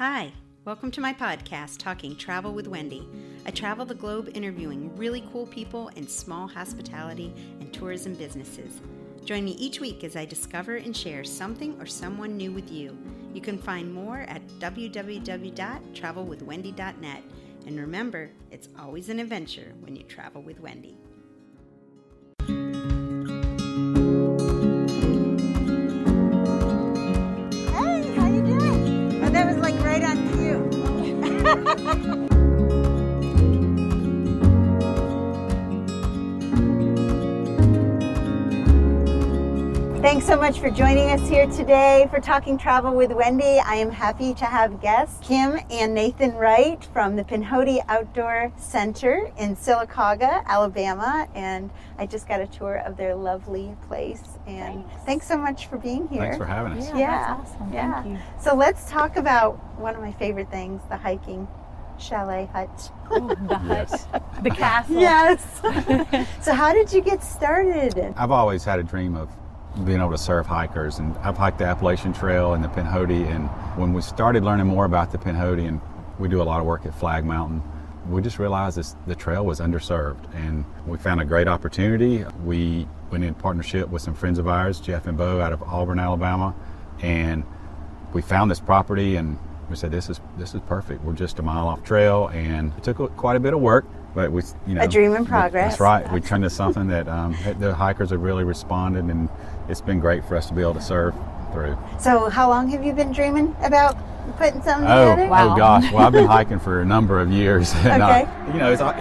Hi, welcome to my podcast, Talking Travel with Wendy. I travel the globe interviewing really cool people in small hospitality and tourism businesses. Join me each week as I discover and share something or someone new with you. You can find more at www.travelwithwendy.net. And remember, it's always an adventure when you travel with Wendy. Hey, how you doing? Oh, that was like right on cue. Thanks so much for joining us here today for Talking Travel with Wendy. I am happy to have guests Kim and Nathan Wright from the Pinhoti Outdoor Center in Sylacauga, Alabama, and I just got a tour of their lovely place. And thanks so much for being here. Thanks for having us. Yeah, That's awesome. yeah. Thank you. So let's talk about one of my favorite things, the hiking chalet hut. Oh, the hut, Yes. the castle. Yes. So how did you get started? I've always had a dream of being able to serve hikers, and I've hiked the Appalachian Trail and the Pinhoti, and when we started learning more about the Pinhoti, and we do a lot of work at Flag Mountain, we just realized the trail was underserved, and we found a great opportunity. We went in partnership with some friends of ours, Jeff and Bo out of Auburn, Alabama, and we found this property and we said, this is perfect. We're just a mile off trail, and it took quite a bit of work, but we, A dream in progress. That's right. We turned to something that the hikers have really responded, and it's been great for us to be able to serve through. So how long have you been dreaming about putting something together? Wow. Oh gosh. Well, I've been hiking for a number of years. And, Okay.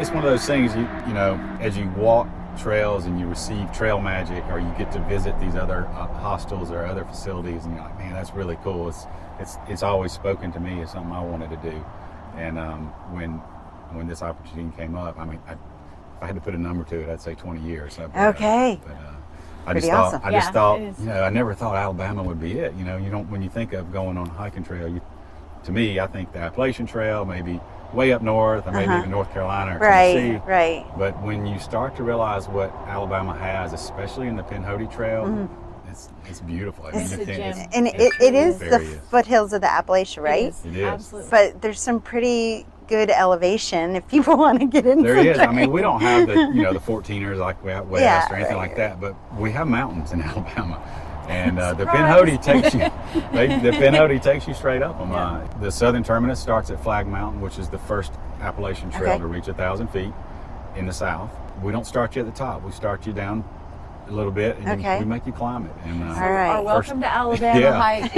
It's one of those things, you know, as you walk trails and you receive trail magic, or you get to visit these other hostels or other facilities, and you're like, man, that's really cool. It's always spoken to me as something I wanted to do. And when this opportunity came up, I mean, if I had to put a number to it, I'd say 20 years. Okay. I Pretty just awesome. thought, it is. I never thought Alabama would be it. You don't, when you think of going on a hiking trail, to me, I think the Appalachian Trail, maybe way up north, or maybe even North Carolina or Tennessee. Right. But when you start to realize what Alabama has, especially in the Pinhoti Trail, it's beautiful. I mean, It's a gem. And It it truly is is. the Very is. foothills of the Appalachia, right? It is. Absolutely. But there's some pretty good elevation if people want to get into There is. it. I mean, we don't have the the 14ers like we have west Yeah, or anything right. like that, but we have mountains in Alabama, and the Surprise. Pinhoti takes you. The Pinhoti takes you straight up. The southern terminus starts at Flag Mountain, which is the first Appalachian Trail Okay. to reach 1,000 feet in the south. We don't start you at the top. We start you down a little bit, and Okay. we make you climb it. And All right. Our welcome to Alabama Yeah. hike.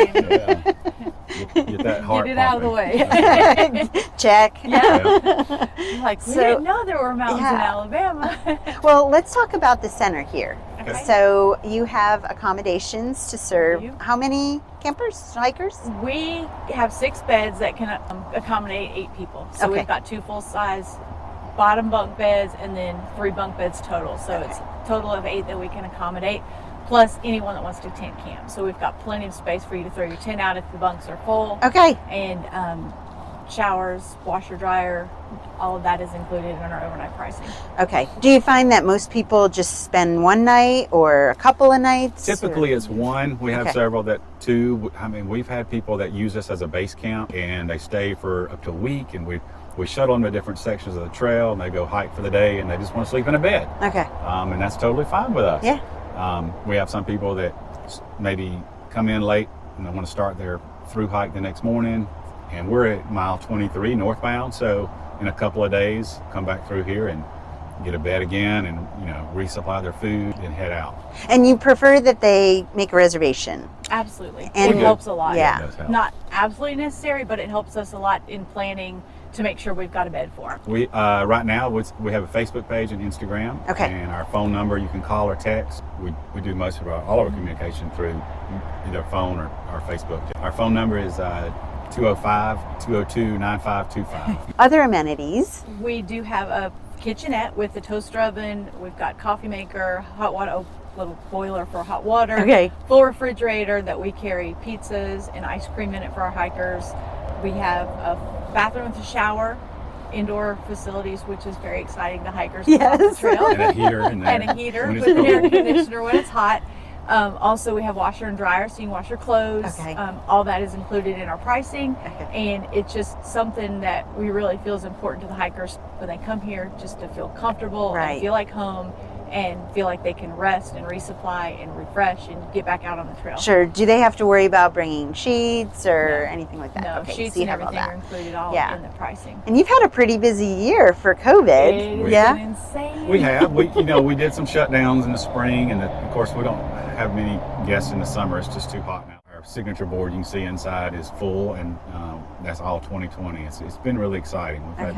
Get that heart Get it out of the pumping. way. Check. Yeah. Yeah. Like, we So- didn't know there were mountains in Yeah. Alabama. Well, let's talk about the center here. Okay. So you have accommodations to serve We do. how many campers, hikers? We have 6 beds that can accommodate 8 people. So Okay. we've got 2 full-size bottom bunk beds and then 3 bunk beds total. So it's a total of 8 that we can accommodate, plus anyone that wants to tent camp. So we've got plenty of space for you to throw your tent out if the bunks are full. Okay. And showers, washer, dryer, all of that is included in our overnight pricing. Okay. Do you find that most people just spend one night or a couple of nights? Typically it's one. We have Okay. several that 2. I mean, we've had people that use us as a base camp, and they stay for up to a week, and we shuttle them to different sections of the trail, and they go hike for the day, and they just want to sleep in a bed. Okay. And that's totally fine with us. Yeah. We have some people that maybe come in late and they want to start their through hike the next morning, and we're at mile 23 northbound, so in a couple of days come back through here and get a bed again, and resupply their food and head out. And you prefer that they make a reservation? Absolutely. And- it helps a lot. Yeah. It does help. Not absolutely necessary, but it helps us a lot in planning to make sure we've got a bed for them. We right now we have a Facebook page and Instagram. Okay. And our phone number, you can call or text. We do most of all of our communication through either phone or Facebook. Our phone number is 205-202-9525. Other amenities? We do have a kitchenette with a toaster oven. We've got coffee maker, hot water, little boiler for hot water. Okay. Full refrigerator that we carry pizzas and ice cream in it for our hikers. We have a bathroom with a shower, indoor facilities, which is very exciting to hikers Yes. off the trail. And a heater in there. And a heater when with it's an air cold. conditioner when it's hot. Also, we have washer and dryer, so you can wash your clothes. Okay. All that is included in our pricing. Okay. And it's just something that we really feel is important to the hikers when they come here, just to feel comfortable Right. and feel like home and feel like they can rest and resupply and refresh and get back out on the trail. Sure. Do they have to worry about bringing sheets or anything like that? No, Okay, sheets so you and have all everything that. are included all Yeah. in the pricing. And you've had a pretty busy year for COVID. It has Yeah. been insane. We have. We did some shutdowns in the spring, and of course we don't have many guests in the summer. It's just too hot now. Our signature board you can see inside is full, and that's all 2020. It's been really exciting. We've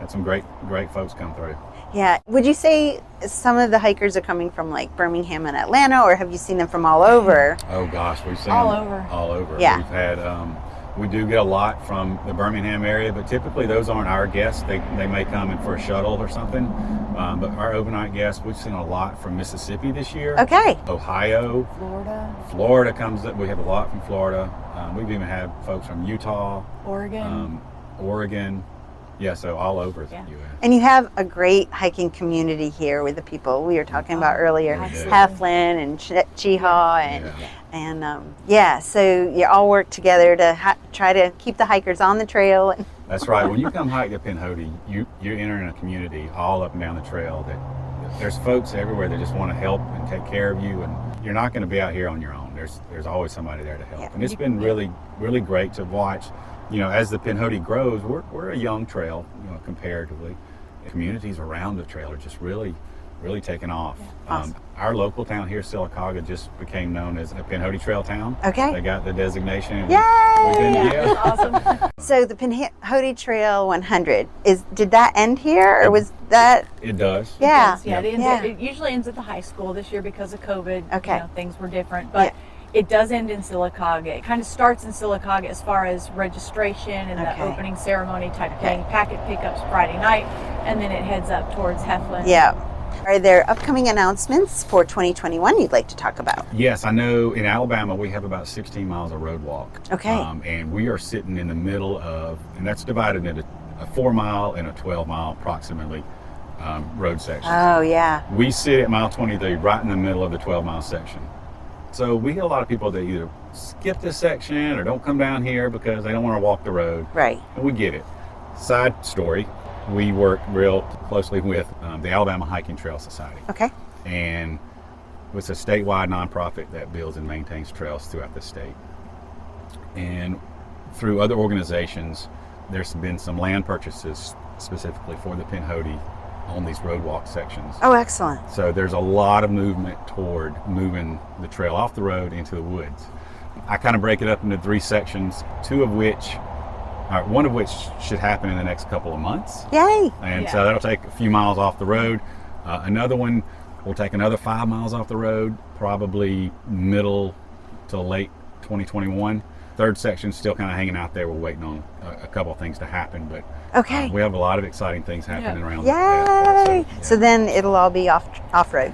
had some great folks come through. Yeah. Would you say some of the hikers are coming from like Birmingham and Atlanta, or have you seen them from all over? Oh gosh, we've seen All them over. all over. Yeah. We've had. We do get a lot from the Birmingham area, but typically those aren't our guests. They may come in for a shuttle or something. But our overnight guests, we've seen a lot from Mississippi this year. Okay. Ohio, Florida comes up. We have a lot from Florida. We've even had folks from Utah, Oregon. Yeah, so all over the U.S. And you have a great hiking community here with the people we were talking about earlier, Absolutely. Heflin and Cheehaw, and so you all work together to try to keep the hikers on the trail. And That's right. When you come hike the Pinhoti, you're entering a community all up and down the trail that there's folks everywhere that just want to help and take care of you, and you're not going to be out here on your own. There's always somebody there to help, Yeah. and it's been really, really great to watch. As the Pinhoti grows, we're a young trail, comparatively. The communities around the trail are just really, really taking off. Awesome. Our local town here, Sylacauga, just became known as a Pinhoti Trail town. Okay. They got the designation. Yay! That's awesome. So the Pinhoti Trail 100 did that end here, or was that? It does. Yeah. It usually ends at the high school. This year, because of COVID, Okay. Things were different. But it does end in Sylacauga. It kind of starts in Sylacauga as far as registration and the opening ceremony type thing. Packet pickups Friday night, and then it heads up towards Heflin. Yeah. Are there upcoming announcements for 2021 you'd like to talk about? Yes, I know in Alabama we have about 16 miles of road walk. Okay. And we are sitting in the middle of, and that's divided into a 4-mile and a 12-mile approximately road section. Oh, yeah. We sit at mile 23 right in the middle of the 12-mile section. So we get a lot of people that either skip this section or don't come down here because they don't want to walk the road. Right. And we get it. Side story, we work real closely with the Alabama Hiking Trail Society. Okay. And it's a statewide nonprofit that builds and maintains trails throughout the state. And through other organizations, there's been some land purchases specifically for the Pinhoti on these road walk sections. Oh, excellent. So there's a lot of movement toward moving the trail off the road into the woods. I kind of break it up into 3 sections, one of which should happen in the next couple of months. Yay. And so that'll take a few miles off the road. Another one will take another 5 miles off the road, probably middle to late 2021. Third section's still kind of hanging out there. We're waiting on a couple of things to happen, but Okay. we have a lot of exciting things happening around Yay. that. So then it'll all be off-road.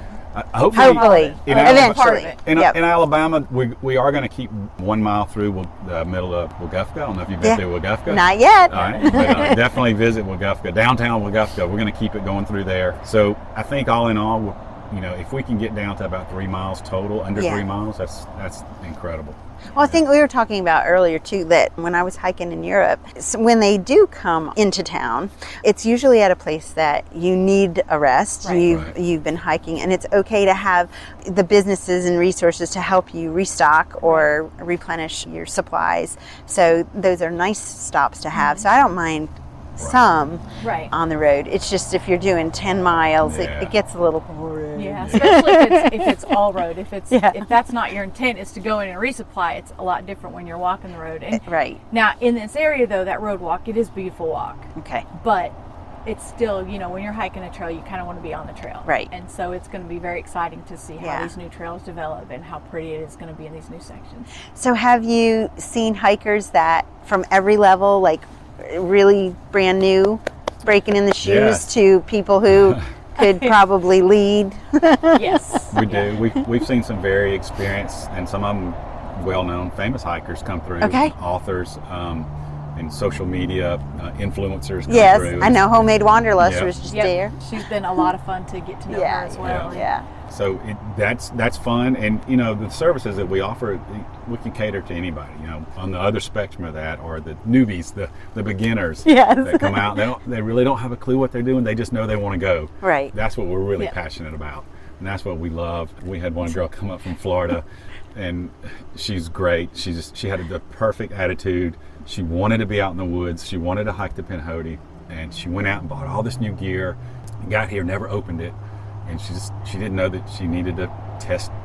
Hopefully. Eventually. In Alabama, part of it. in Yep. Alabama, we are going to keep 1 mile through the middle of Weogufka. I don't know if you've been through Weogufka. Not yet. All right, but definitely visit Weogufka, downtown Weogufka. We're going to keep it going through there. So I think all in all, if we can get down to about 3 miles total, under 3 miles, that's incredible. Well, I think we were talking about earlier too that when I was hiking in Europe, when they do come into town, it's usually at a place that you need a rest. Right. You've been hiking, and it's okay to have the businesses and resources to help you restock or replenish your supplies. So those are nice stops to have. So I don't mind some on the road. It's just if you're doing 10 miles, it gets a little boring. Yeah, especially if it's all road. If that's not your intent, is to go in and resupply. It's a lot different when you're walking the road. And Right. now in this area though, that road walk, it is a beautiful walk. Okay. But it's still, when you're hiking a trail, you kind of want to be on the trail. Right. And so it's going to be very exciting to see how Yeah. these new trails develop and how pretty it is going to be in these new sections. So have you seen hikers that from every level, like really brand new, breaking in the shoes to people who could probably lead? Yes. We do. We've seen some very experienced and some of them well-known, famous hikers come through. Okay. Authors and social media influencers come through. I know Homemade Wanderlust was just Yep. there. She's been a lot of fun to get to know her as well. Yeah. So that's fun, and the services that we offer, we can cater to anybody. On the other spectrum of that, or the newbies, the beginners that come out. They really don't have a clue what they're doing. They just know they want to go. Right. That's what we're really passionate about, and that's what we love. We had one girl come up from Florida, and she's great. She had the perfect attitude. She wanted to be out in the woods. She wanted to hike the Pinhoti, and she went out and bought all this new gear. Got here, never opened it. And she didn't know that she needed to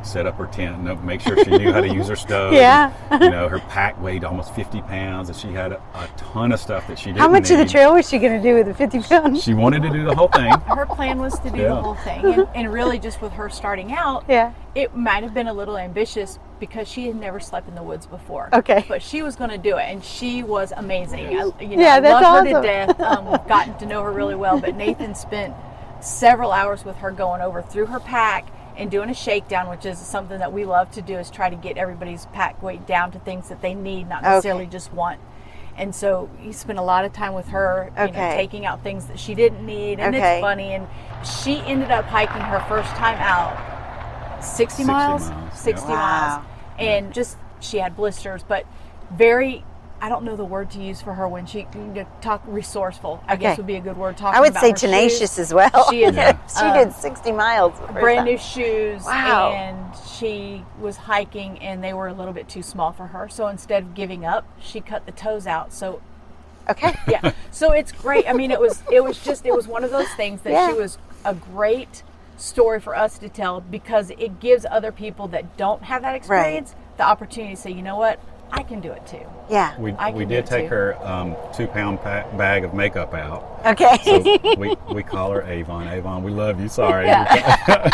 set up her tent and make sure she knew how to use her stove. Yeah. And, her pack weighed almost 50 pounds, and she had a ton of stuff that she didn't How much need. of the trail was she going to do with the 50 pounds? She wanted to do the whole thing. Her plan was to do the whole thing, and really just with her starting out, it might have been a little ambitious because she had never slept in the woods before. Okay. But she was going to do it, and she was amazing. That's I love her awesome. to death. We've gotten to know her really well, but Nathan spent several hours with her going over through her pack and doing a shakedown, which is something that we love to do, is try to get everybody's pack weight down to things that they need, not necessarily just want. And so he spent a lot of time with her, taking out things that she didn't need, and it's funny. And she ended up hiking her first time out 60 miles. And just, she had blisters, but very, I don't know the word to use for her when she talk resourceful, I guess would be a good word. Talking I would about say her tenacious shoes. as well. She is, she did 60 miles. brand new shoes. Wow. And she was hiking, and they were a little bit too small for her. So instead of giving up, she cut the toes out. So so it's great. I mean, it was one of those things that she was a great story for us to tell, because it gives other people that don't have that experience the opportunity to say, you know what, I can do it too. Yeah. We did take her 2-pound bag of makeup out. Okay. So we call her Avon. Avon, we love you. Sorry.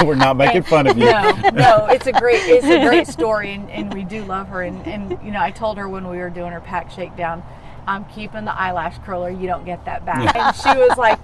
We're not making fun of you. No, it's a great story, and we do love her. And I told her when we were doing her pack shakedown, I'm keeping the eyelash curler. You don't get that back. And she was like,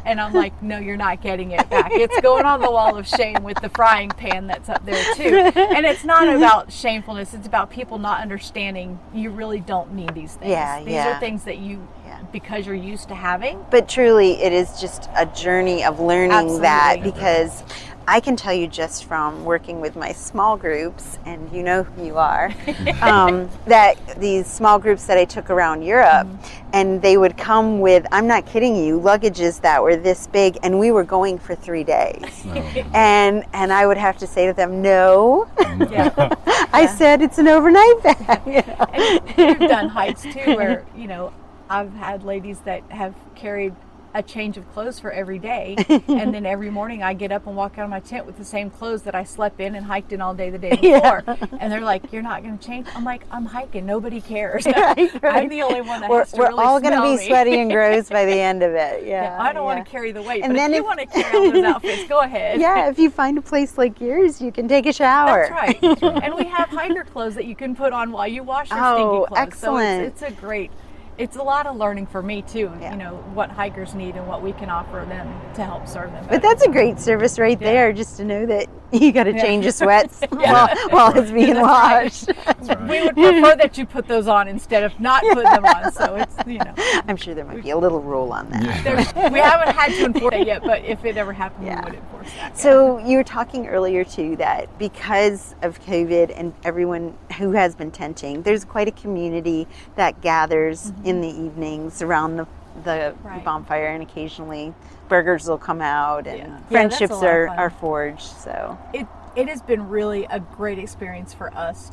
and I'm like, no, you're not getting it back. It's going on the wall of shame with the frying pan that's up there too. And it's not about shamefulness. It's about people not understanding you really don't need these things. These are things that you, because you're used to having. But truly, it is just a journey of learning that, because I can tell you just from working with my small groups, and you know who you are, that these small groups that I took around Europe, and they would come with, I'm not kidding you, luggages that were this big, and we were going for 3 days. And I would have to say to them, no. I said it's an overnight bag. And you've done hikes too where, I've had ladies that have carried a change of clothes for every day, and then every morning I get up and walk out of my tent with the same clothes that I slept in and hiked in all day the day before. And they're like, you're not going to change? I'm like, I'm hiking, nobody cares. I'm the only one that has to really We're all going to be me. sweaty and gross by the end of it. I don't want to carry the weight, and but then if you want to carry all those outfits, go ahead. If you find a place like yours, you can take a shower. That's right. And we have hiker clothes that you can put on while you wash your stinky clothes. Excellent. So it's a lot of learning for me too, what hikers need and what we can offer them to help serve them better. But that's a great service right there, just to know that you got to change your sweats while it's being washed. Right. We would prefer that you put those on instead of not put them on. So it's, I'm sure there might be a little rule on that. We haven't had to enforce it yet, but if it ever happened, we would enforce that. So you were talking earlier too that because of COVID and everyone who has been tenting, there's quite a community that gathers in the evenings around the bonfire, and occasionally burgers will come out and friendships are forged. So it has been really a great experience for us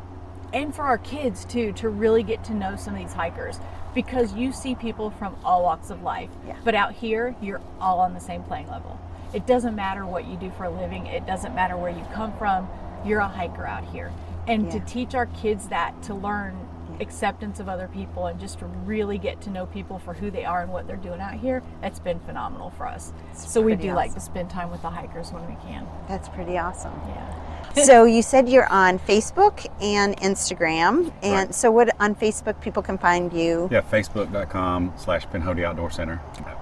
and for our kids too, to really get to know some of these hikers, because you see people from all walks of life, but out here you're all on the same playing level. It doesn't matter what you do for a living, it doesn't matter where you come from, you're a hiker out here. And to teach our kids that, to learn acceptance of other people and just to really get to know people for who they are and what they're doing out here, that's been phenomenal for us. So we do like to spend time with the hikers when we can. That's pretty awesome. So you said you're on Facebook and Instagram, and so what on Facebook people can find you? Facebook.com/Pinhoti Outdoor Center.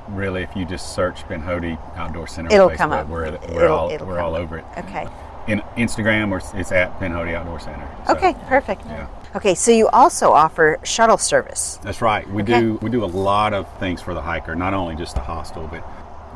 Really, if you just search Pinhoti Outdoor Center, it'll on Facebook, come up. We're all over it. Okay. In Instagram, it's at Pinhoti Outdoor Center. So, okay, perfect. Okay, so you also offer shuttle service. That's right. We do a lot of things for the hiker, not only just the hostel, but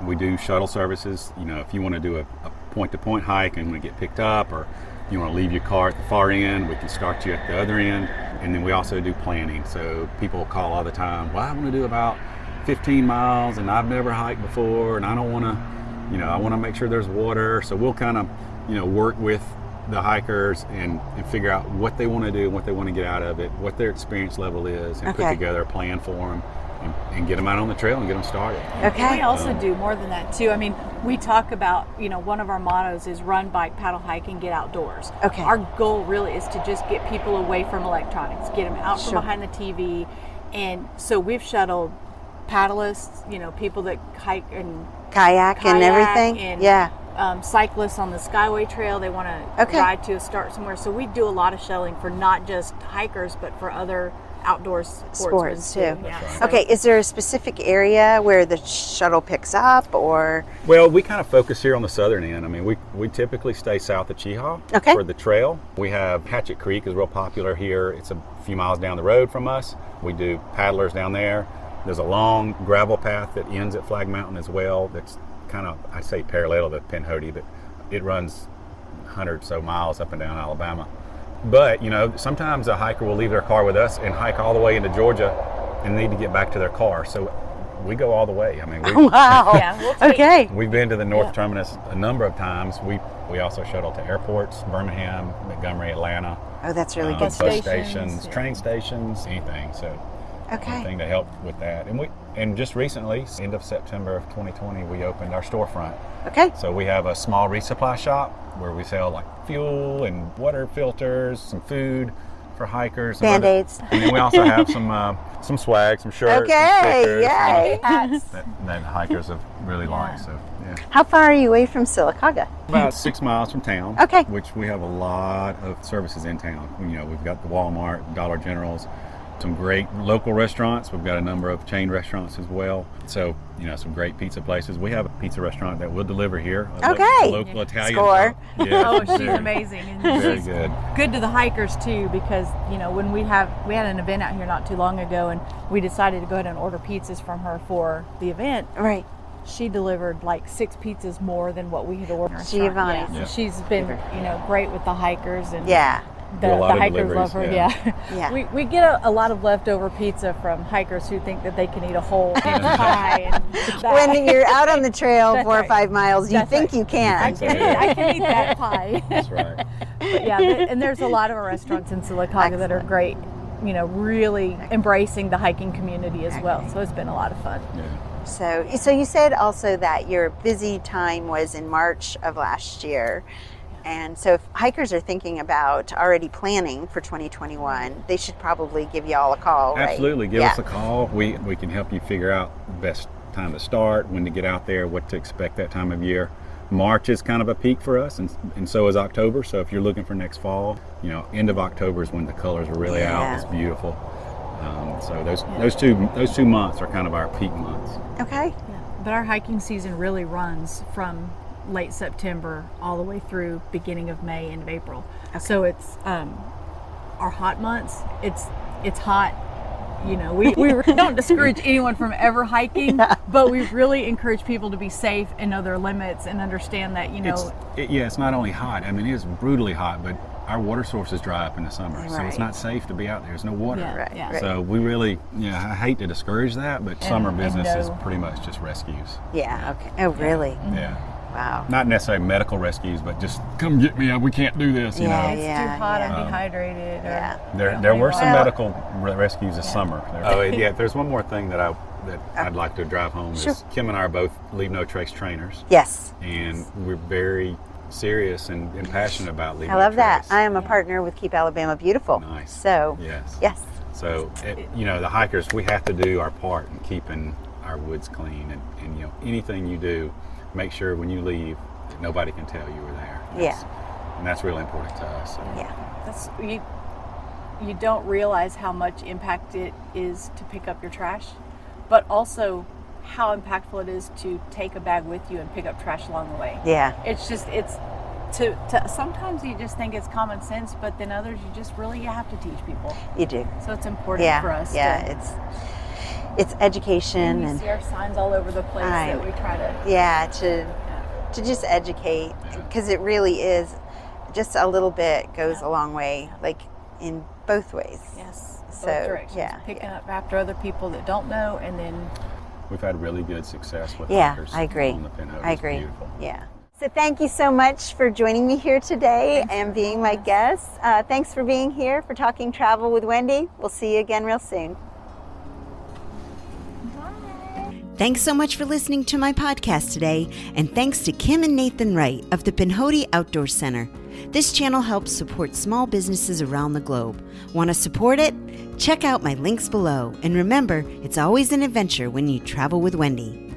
we do shuttle services. If you want to do a point-to-point hike and want to get picked up, or you want to leave your car at the far end, we can start you at the other end. And then we also do planning. So people call all the time, well, I want to do about 15 miles and I've never hiked before and I don't want to, I want to make sure there's water. So we'll kind of, work with the hikers and figure out what they want to do, what they want to get out of it, what their experience level is, and put together a plan for them and get them out on the trail and get them started. Okay. And we also do more than that too. I mean, we talk about, one of our mottos is run, bike, paddle, hike, and get outdoors. Okay. Our goal really is to just get people away from electronics, get them out from behind the TV. And so we've shuttled paddlists, people that hike and kayak and everything. And, cyclists on the Skyway Trail, they want to ride to a start somewhere. So we do a lot of shuttling for not just hikers, but for other outdoor sports too. Yeah. Right. So, Okay, is there a specific area where the shuttle picks up, or? Well, we kind of focus here on the southern end. I mean, we typically stay south of Cheehaw for the trail. We have Hatchet Creek is real popular here. It's a few miles down the road from us. We do paddlers down there. There's a long gravel path that ends at Flag Mountain as well. That's kind of, I'd say, parallel to Pinhoti, but it runs 100 so miles up and down Alabama. But, sometimes a hiker will leave their car with us and hike all the way into Georgia and need to get back to their car. So we go all the way. I mean, Wow. We've been to the North Terminus a number of times. We also shuttle to airports, Birmingham, Montgomery, Atlanta. Oh, that's really good. Bus stations, train stations, anything. So anything to help with that. And just recently, end of September of 2020, we opened our storefront. Okay. So we have a small resupply shop where we sell like fuel and water filters, some food for hikers, Band-Aids. And then we also have some swag, some shirts, some stickers, yay. that hikers have really liked. So How far are you away from Sylacauga? about 6 miles from town. Okay. Which we have a lot of services in town. We've got the Walmart, Dollar Generals, some great local restaurants. We've got a number of chain restaurants as well. So, some great pizza places. We have a pizza restaurant that will deliver here. A local Italian. Score. Yeah, she's amazing. And very she's good to the hikers too, because, when we had an event out here not too long ago, and we decided to go ahead and order pizzas from her for the event. Right. She delivered like 6 pizzas more than what we had ordered. Giovanni. So she's been, great with the hikers, and the a lot of hikers love her. Yeah. We get a lot of leftover pizza from hikers who think that they can eat a whole pie. And When you're out on the trail 4 or 5 miles, you think you can. I can eat that pie. That's right. But and there's a lot of restaurants in Sylacauga that are great, really embracing the hiking community as well. So it's been a lot of fun. Yeah. So you said also that your busy time was in March of last year. And so if hikers are thinking about already planning for 2021, they should probably give you all a call, right? Absolutely. Give us a call. We can help you figure out the best time to start, when to get out there, what to expect that time of year. March is kind of a peak for us, and so is October. So if you're looking for next fall, end of October is when the colors are really out. It's beautiful. So those two months are kind of our peak months. Okay. Yeah. But our hiking season really runs from late September all the way through beginning of May and April. Okay. So it's our hot months. It's hot. We don't discourage anyone from ever hiking, but we really encourage people to be safe and know their limits and understand that it's not only hot. I mean, it is brutally hot, but our water sources dry up in the summer, so it's not safe to be out there. There's no water. Right. So we really, I hate to discourage that, but summer business is pretty much just rescues. Yeah. Okay. Oh, really? Yeah. Wow. Not necessarily medical rescues, but just come get me. We can't do this. It's too hot. I'm dehydrated. There were some medical rescues this summer. There's one more thing that I'd like to drive home. Is Kim and I are both Leave No Trace trainers. Yes. And we're very serious and passionate about Leave No Trace. I love that. I am a partner with Keep Alabama Beautiful. Nice. So yes. So the hikers, we have to do our part in keeping our woods clean, and anything you do, make sure when you leave that nobody can tell you were there. And that's really important to us. So. Yeah. You don't realize how much impact it is to pick up your trash, but also how impactful it is to take a bag with you and pick up trash along the way. Yeah. It's sometimes you just think it's common sense, but then others you have to teach people. You do. So it's important for us. It's education, and you see our signs all over the place that we try to. to just educate, because it really is just a little bit goes a long way, like in both ways. Yes, So, both directions. yeah, Picking up after other people that don't know, and then We've had really good success with Yeah, hikers I agree. on the Pinhoti. I It's agree. beautiful. Yeah. So thank you so much for joining me here today and being my guest. Thanks for being here for Talking Travel with Wendy. We'll see you again real soon. Thanks so much for listening to my podcast today, and thanks to Kim and Nathan Wright of the Pinhoti Outdoor Center. This channel helps support small businesses around the globe. Want to support it? Check out my links below, and remember, it's always an adventure when you travel with Wendy.